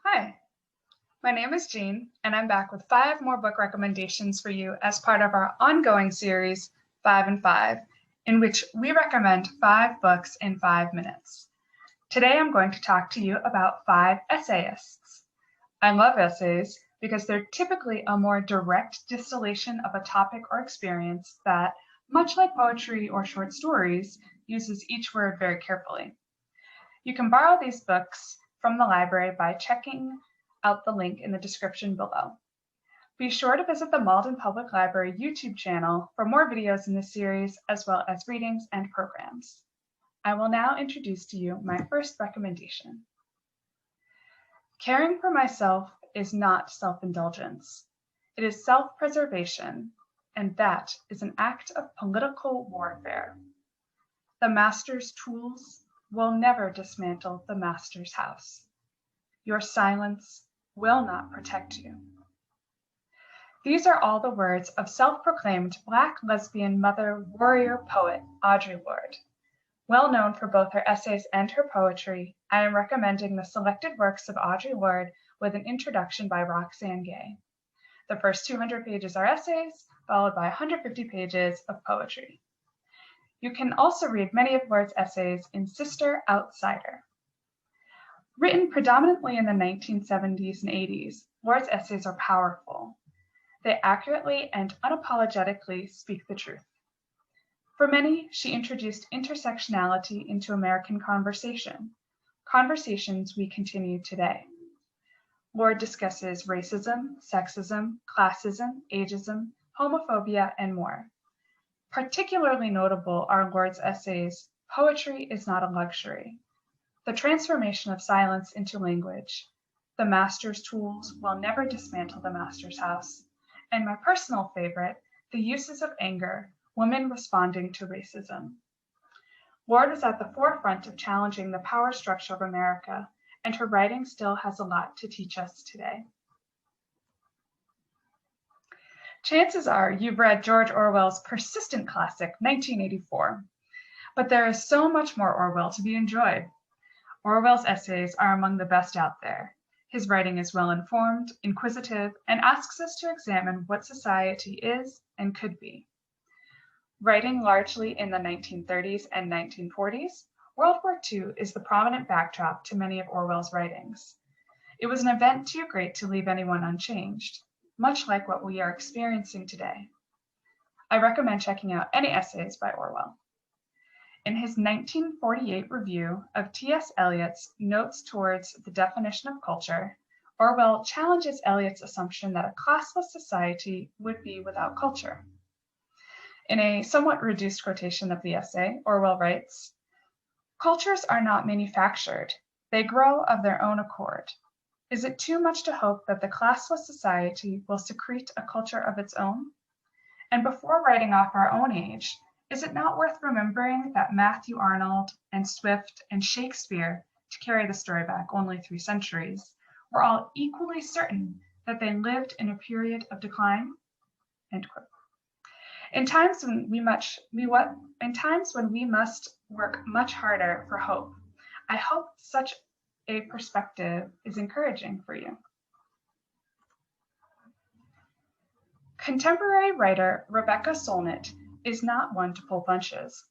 Hi, my name is Jean, and I'm back with 5 more book recommendations for you as part of our ongoing series, 5 and 5, in which we recommend 5 books in 5 minutes. Today I'm going to talk to you about 5 essayists. I love essays because they're typically a more direct distillation of a topic or experience that, much like poetry or short stories, uses each word very carefully. You can borrow these books from the library by checking out the link in the description below. Be sure to visit the Malden Public Library YouTube channel for more videos in this series, as well as readings and programs. I will now introduce to you my first recommendation. Caring for myself is not self-indulgence. It is self-preservation, and that is an act of political warfare. The master's tools will never dismantle the master's house. Your silence will not protect you. These are all the words of self-proclaimed Black lesbian mother warrior poet Audrey Ward. Well known for both her essays and her poetry, I am recommending the selected works of Audrey Ward with an introduction by Roxane Gay. The first 200 pages are essays, followed by 150 pages of poetry. You can also read many of Ward's essays in Sister Outsider. Written predominantly in the 1970s and 80s, Ward's essays are powerful. They accurately and unapologetically speak the truth. For many, she introduced intersectionality into American conversation, conversations we continue today. Ward discusses racism, sexism, classism, ageism, homophobia, and more. Particularly notable are Ward's essays, Poetry is Not a Luxury, The Transformation of Silence into Language, The Master's Tools Will Never Dismantle the Master's House, and my personal favorite, The Uses of Anger, Women Responding to Racism. Ward was at the forefront of challenging the power structure of America, and her writing still has a lot to teach us today. Chances are you've read George Orwell's persistent classic, 1984. But there is so much more Orwell to be enjoyed. Orwell's essays are among the best out there. His writing is well-informed, inquisitive, and asks us to examine what society is and could be. Writing largely in the 1930s and 1940s, World War II is the prominent backdrop to many of Orwell's writings. It was an event too great to leave anyone unchanged, much like what we are experiencing today. I recommend checking out any essays by Orwell. In his 1948 review of T.S. Eliot's Notes Towards the Definition of Culture, Orwell challenges Eliot's assumption that a classless society would be without culture. In a somewhat reduced quotation of the essay, Orwell writes, "Cultures are not manufactured. They grow of their own accord. Is it too much to hope that the classless society will secrete a culture of its own? And before writing off our own age, is it not worth remembering that Matthew Arnold and Swift and Shakespeare, to carry the story back only 3 centuries, were all equally certain that they lived in a period of decline?" End quote. In times when we must work much harder for hope, I hope such a perspective is encouraging for you. Contemporary writer Rebecca Solnit is not one to pull punches.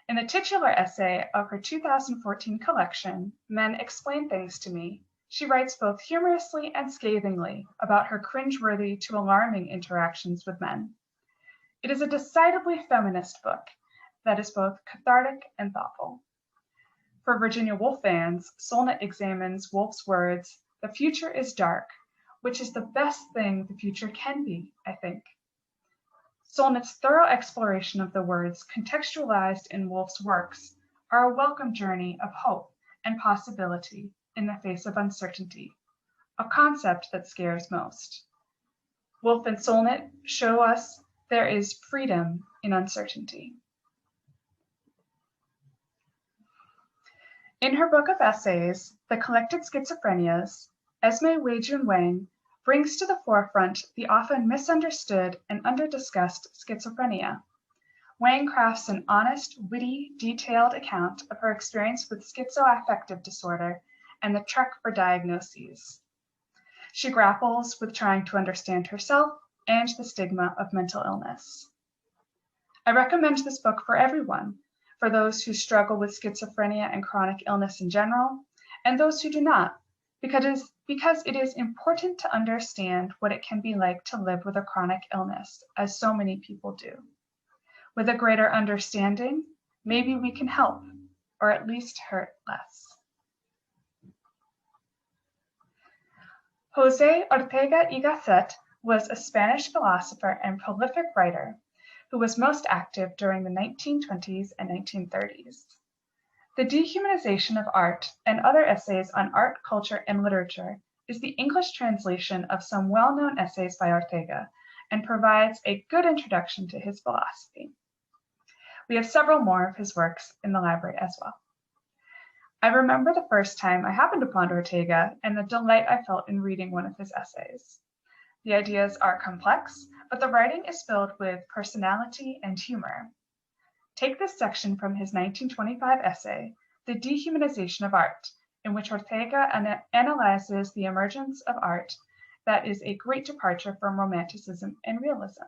In the titular essay of her 2014 collection, Men Explain Things to Me, she writes both humorously and scathingly about her cringeworthy to alarming interactions with men. It is a decidedly feminist book that is both cathartic and thoughtful. For Virginia Woolf fans, Solnit examines Woolf's words, "The future is dark," which is the best thing the future can be, I think. Solnit's thorough exploration of the words contextualized in Woolf's works are a welcome journey of hope and possibility in the face of uncertainty, a concept that scares most. Woolf and Solnit show us there is freedom in uncertainty. In her book of essays, The Collected Schizophrenias, Esme Wei-Jun Wang brings to the forefront the often misunderstood and under-discussed schizophrenia. Wang crafts an honest, witty, detailed account of her experience with schizoaffective disorder and the trek for diagnoses. She grapples with trying to understand herself and the stigma of mental illness. I recommend this book for everyone, for those who struggle with schizophrenia and chronic illness in general, and those who do not, because it is important to understand what it can be like to live with a chronic illness, as so many people do. With a greater understanding, maybe we can help, or at least hurt less. José Ortega y Gasset was a Spanish philosopher and prolific writer who was most active during the 1920s and 1930s. The Dehumanization of Art and other essays on art, culture, and literature is the English translation of some well-known essays by Ortega and provides a good introduction to his philosophy. We have several more of his works in the library as well. I remember the first time I happened upon Ortega and the delight I felt in reading one of his essays. The ideas are complex, but the writing is filled with personality and humor. Take this section from his 1925 essay, The Dehumanization of Art, in which Ortega analyzes the emergence of art that is a great departure from Romanticism and realism.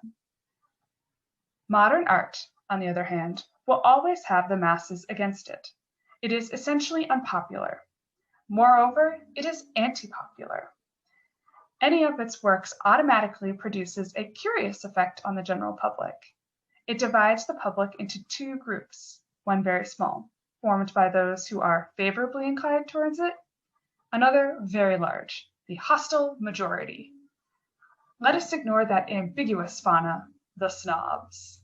Modern art, on the other hand, will always have the masses against it. It is essentially unpopular. Moreover, it is anti-popular. Any of its works automatically produces a curious effect on the general public. It divides the public into two groups, one very small, formed by those who are favorably inclined towards it, another very large, the hostile majority. Let us ignore that ambiguous fauna, the snobs.